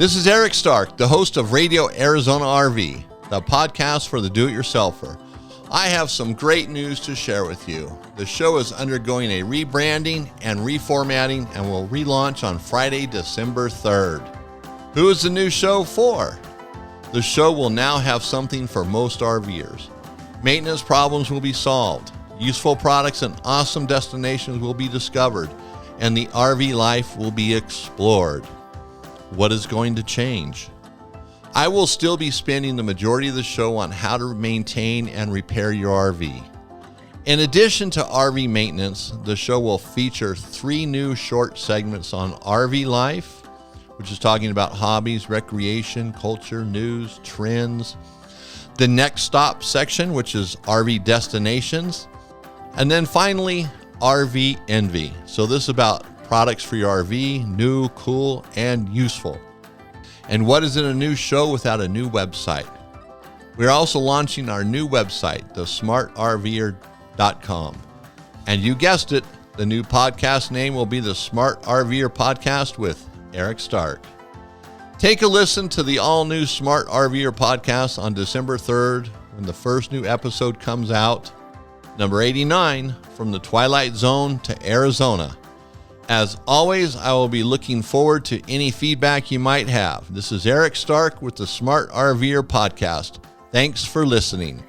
This is Eric Stark, the host of Radio Arizona RV, the podcast for the do-it-yourselfer. I have some great news to share with you. The show is undergoing a rebranding and reformatting and will relaunch on Friday, December 3rd. Who is the new show for? The show will now have something for most RV'ers. Maintenance problems will be solved, useful products and awesome destinations will be discovered, and the RV life will be explored. What is going to change? I will still be spending the majority of the show on how to maintain and repair your RV. In addition to RV maintenance, the show will feature 3 new short segments on RV life, which is talking about hobbies, recreation, culture, news, trends. The next stop section, which is RV destinations. And then finally, RV envy. So this is about products for your RV, new, cool, and useful. And what is in a new show without a new website? We're also launching our new website, thesmartrver.com. And you guessed it, the new podcast name will be the Smart RVer Podcast with Eric Stark. Take a listen to the all-new Smart RVer Podcast on December 3rd when the first new episode comes out, number 89, From the Twilight Zone to Arizona. As always, I will be looking forward to any feedback you might have. This is Eric Stark with the Smart RVer Podcast. Thanks for listening.